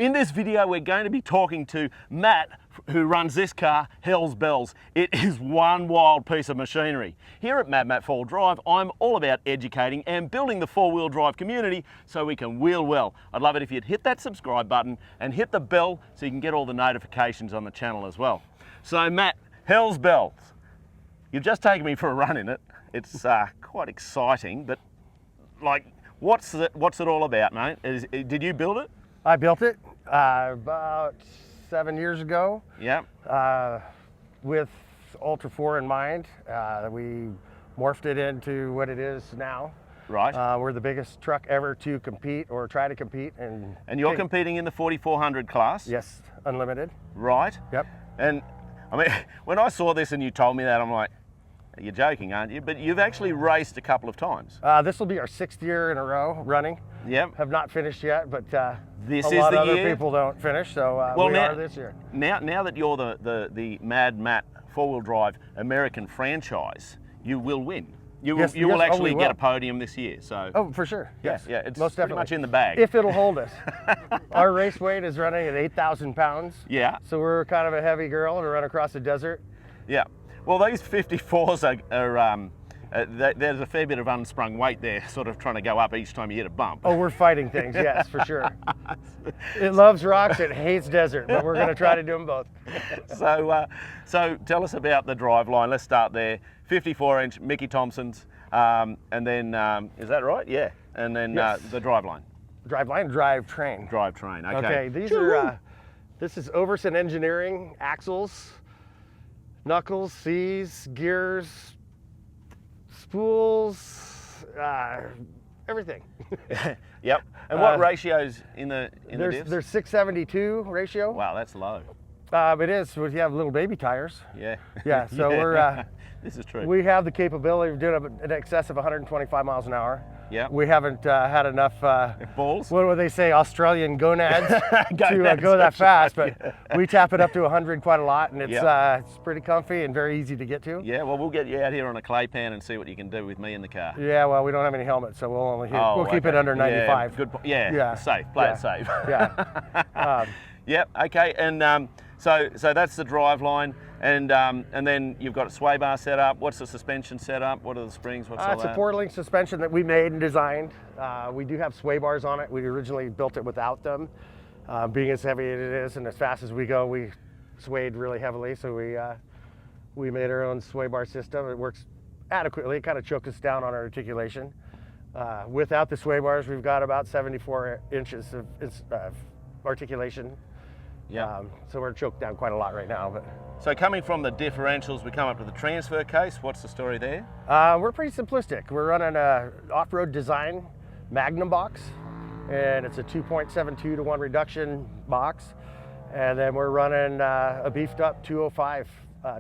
In this video, we're going to be talking to Matt, who runs this car, Hell's Bells. It is one wild piece of machinery. Here at madmatt 4-wheel drive, I'm all about educating and building the four-wheel drive community so we can wheel well. I'd love it if you'd hit that subscribe button and hit the bell so you can get all the notifications on the channel as well. So Matt, Hell's Bells, you've just taken me for a run in it. It's quite exciting, but like, what's it all about, mate? Did you build it? I built it about 7 years ago. Yeah. With Ultra 4 in mind. We morphed it into what it is now. Right. We're the biggest truck ever to compete or try to compete. And you're competing in the 4400 class? Yes, unlimited. Right. Yep. And I mean, when I saw this and you told me that, I'm like, you're joking, aren't you? But you've actually raced a couple of times. This will be our 6th year in a row running. Yep. Have not finished yet, but this a is lot the of other year. people don't finish, so well, we now, are this year. Now that you're the madmatt 4-wheel drive American franchise, you will win. You will actually get a podium this year. So. Oh, for sure. Yes. Yeah, it's most pretty definitely much in the bag. If it'll hold us. Our race weight is running at 8,000 pounds. Yeah. So we're kind of a heavy girl to run across the desert. Yeah. Well, these 54s are there's a fair bit of unsprung weight there, sort of trying to go up each time you hit a bump. Oh, we're fighting things, yes, for sure. It loves rocks, it hates desert, but we're going to try to do them both. So tell us about the drive line. Let's start there. 54-inch Mickey Thompson's, and then, is that right? Yeah. And then yes. The drive line. Drive line, drive train. Drive train, okay. Okay, these are, this is Overson Engineering, axles, knuckles, C's, gears, spools, everything. Yep. And what ratios in the diffs? There's 672 ratio. Wow, that's low. It is. You have little baby tires. Yeah. Yeah. So we're. This is true. We have the capability of doing in excess of 125 miles an hour. Yeah. We haven't had enough balls. What do they say? Australian gonads to go that fast, but we tap it up to 100 quite a lot, and it's pretty comfy and very easy to get to. Yeah. Well, we'll get you out here on a clay pan and see what you can do with me in the car. Yeah. Well, we don't have any helmets, so we'll only we'll keep it under 95. Yeah. Good. Yeah. Safe. Play it safe. Yeah. Yep. Okay. And so that's the drive line. And then you've got a sway bar set up. What's the suspension set up? What are the springs? What's all it's that? a 4-link suspension that we made and designed. We do have sway bars on it. We originally built it without them. Being as heavy as it is and as fast as we go, we swayed really heavily. So we made our own sway bar system. It works adequately. It kind of choked us down on our articulation. Without the sway bars, we've got about 74 inches of articulation. Yeah. So we're choked down quite a lot right now. But so coming from the differentials, we come up to the transfer case. What's the story there? We're pretty simplistic. We're running a off-road design Magnum box, and it's a 2.72 to 1 reduction box. And then we're running a beefed up 205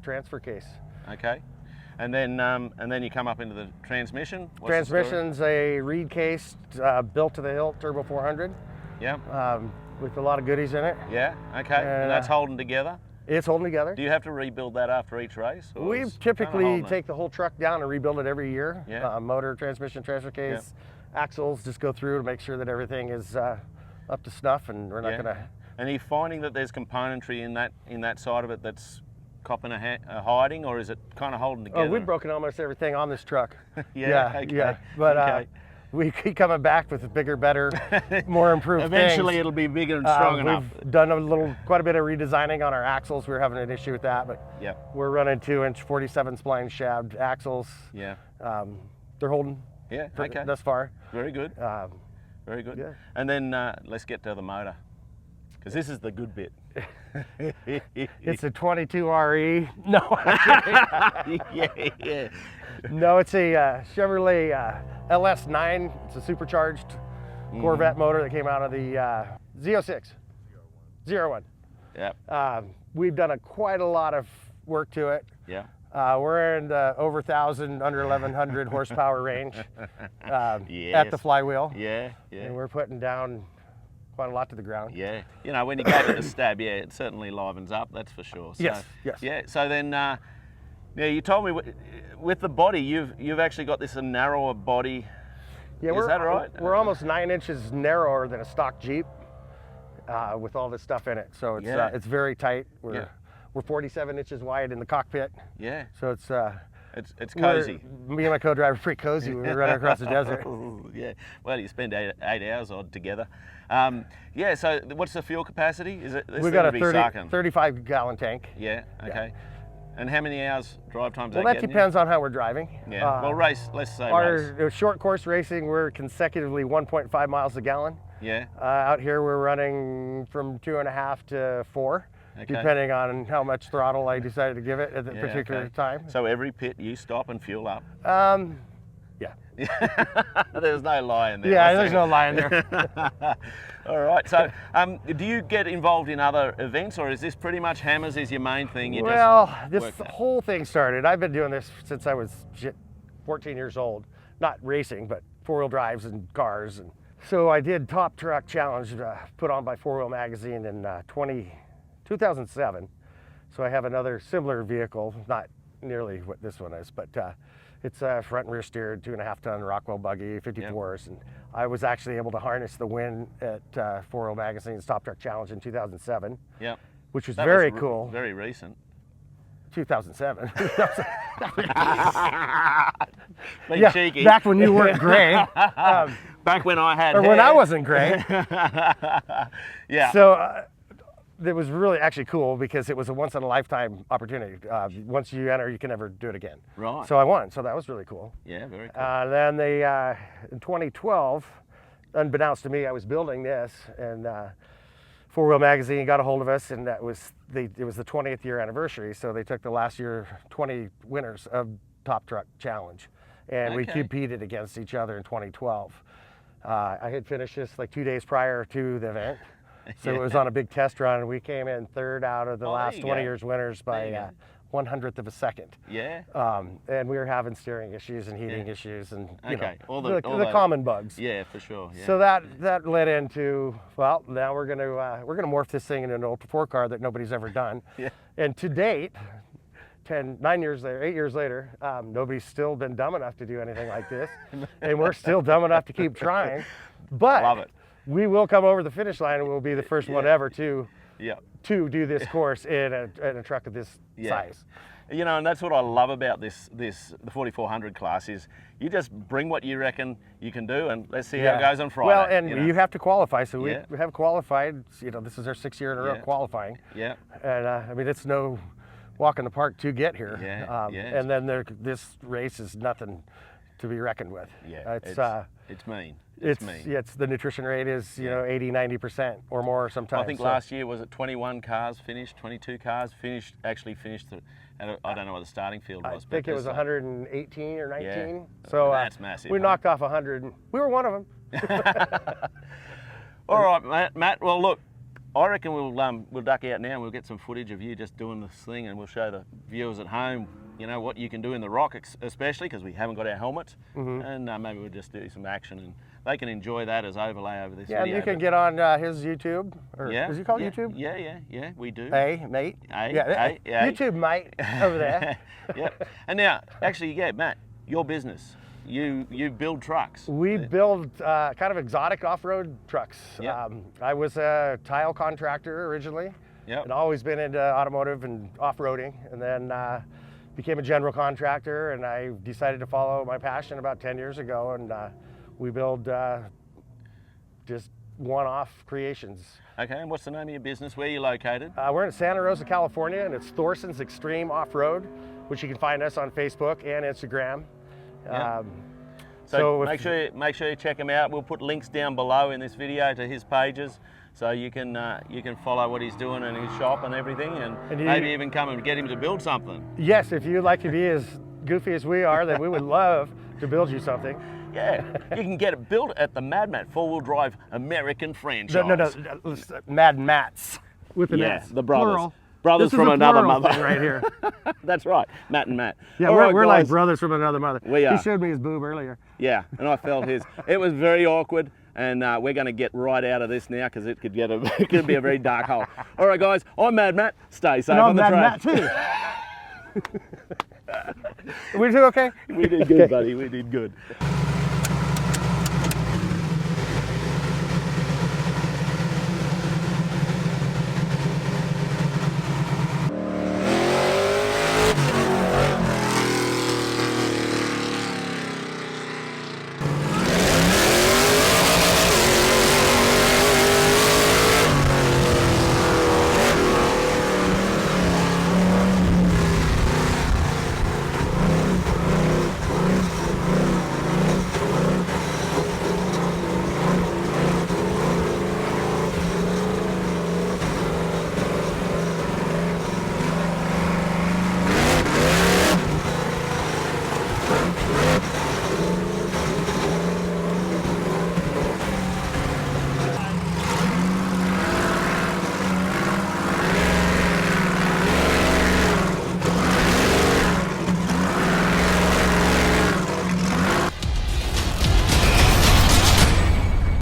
transfer case. Okay. And then you come up into the transmission. What's Transmission's a reed case built to the hilt Turbo 400. Yeah. With a lot of goodies in it. Yeah, okay. And that's holding together? It's holding together. Do you have to rebuild that after each race? We typically take the whole truck down and rebuild it every year. Yeah. Motor, transmission, transfer case, axles, just go through to make sure that everything is up to snuff, and we're not going to... And are you finding that there's componentry in that side of it that's copping a hiding, or is it kind of holding together? Oh, we've broken almost everything on this truck. Okay. But we keep coming back with bigger, better, more improved Eventually things. It'll be bigger and strong enough. We've done quite a bit of redesigning on our axles. We were having an issue with that, but we're running 2-inch 47 spline shaft axles. Yeah. They're holding. Yeah. Okay. Thus far. Very good. Very good. Yeah. And then let's get to the motor, because this is the good bit. It's a 22 RE. No. Yeah. No, it's a Chevrolet LS9. It's a supercharged Corvette motor that came out of the Z06. 01. Yep. We've done quite a lot of work to it. Yeah. We're in the over 1,000, under 1,100 horsepower range Yes. at the flywheel. Yeah. And we're putting down quite a lot to the ground. Yeah. You know, when you go to the stab, it certainly livens up, that's for sure. So, Yes. Yeah. So then, you told me with the body, you've actually got this a narrower body. Yeah, Is that right? We're almost 9 inches narrower than a stock Jeep. with all this stuff in it. So it's Yeah. it's very tight. We're 47 inches wide in the cockpit. Yeah. So it's cozy. Me and my co-driver are pretty cozy when we're running across the desert. Yeah. Well, you spend 8 hours odd together. Yeah. So what's the fuel capacity? Is it? We've got a 35 gallon tank. Yeah. Okay. And how many hours drive times? Well, that depends on how we're driving. Yeah. Well, let's say our short course racing, we're consecutively 1.5 miles a gallon. Yeah. Out here, we're running from 2.5 to 4, depending on how much throttle I decided to give it at the particular time. So every pit you stop and fuel up? Yeah. There's no lie in there. Yeah, there's no lie in there. All right. So, do you get involved in other events, or is this pretty much hammers is your main thing? This whole thing started. I've been doing this since I was 14 years old. Not racing, but four-wheel drives and cars. And so I did Top Truck Challenge, put on by 4-Wheel Magazine in 2007. So I have another similar vehicle, not nearly what this one is, but it's a front and rear steered 2.5-ton Rockwell buggy, 54s. And I was actually able to harness the win at 4-Wheel Magazine's Top Truck Challenge in 2007. Yeah. Which was very cool. Very recent. 2007. Being cheeky. Back when you weren't gray. Back when I had or hair. when I wasn't gray. Yeah. So it was really actually cool because it was a once-in-a-lifetime opportunity. Once you enter, you can never do it again. Right. So I won, so that was really cool. Yeah, very cool. Then in 2012, unbeknownst to me, I was building this, and 4-Wheel Magazine got a hold of us, and it was the 20th year anniversary, so they took the last year 20 winners of Top Truck Challenge, and we competed against each other in 2012. I had finished this like 2 days prior to the event. So it was on a big test run, and we came in third out of the last 20 years winners by 100th of a second. Yeah. And we were having steering issues and heating issues and all the common bugs. Yeah, for sure. Yeah. So that led into, well, now we're gonna morph this thing into an Ultra 4 car that nobody's ever done. Yeah. And to date, 8 years later, nobody's still been dumb enough to do anything like this, and we're still dumb enough to keep trying. But love it. We will come over the finish line, and we'll be the first one ever to do this course in a truck of this size. You know, and that's what I love about the 4400 class is you just bring what you reckon you can do, and let's see how it goes on Friday. Well, and you have to qualify, so we have qualified. You know, this is our 6th year in a row qualifying. Yeah. And I mean, it's no walk in the park to get here. And then this race is nothing to be reckoned with. Yeah. It's mean. It's the nutrition rate is 80-90% or more sometimes. I think last year was it 21 cars finished, 22 cars actually finished. I don't know what the starting field was. I think it was 118 or 19. Yeah. So that's massive. We knocked off 100. And we were one of them. All right, Matt. Well, look, I reckon we'll duck out now and we'll get some footage of you just doing this thing, and we'll show the viewers at home, what you can do in the rock, especially because we haven't got our helmets, and maybe we'll just do some action and they can enjoy that as overlay over this video. Yeah, you can get on his YouTube. Or is he called YouTube? Yeah, we do. Hey, mate. YouTube, mate, over there. Yeah. And now, actually, Matt, your business. You build trucks. We build kind of exotic off-road trucks. Yep. I was a tile contractor originally. Yep. I'd always been into automotive and off-roading, and then became a general contractor, and I decided to follow my passion about 10 years ago, and we build just one-off creations. Okay, and what's the name of your business? Where are you located? We're in Santa Rosa, California, and it's Thorson's Extreme Off-Road, which you can find us on Facebook and Instagram. Yep. So make sure you check him out. We'll put links down below in this video to his pages, so you can follow what he's doing in his shop and everything, and maybe even come and get him to build something. Yes, if you'd like to be as goofy as we are, then we would love to build you something. Yeah, you can get it built at the madmatt 4-wheel drive American franchise. No, madmatts with an S. The brothers. Plural. Brothers from another mother. Right here. That's right, Matt and Matt. Yeah, we're like brothers from another mother. We are. He showed me his boob earlier. Yeah, and I felt his. It was very awkward, and we're going to get right out of this now because it could be a very dark hole. All right, guys, I'm Mad Matt. Stay safe on the trail. I'm Mad Matt too. We do okay? We did good, buddy. We did good.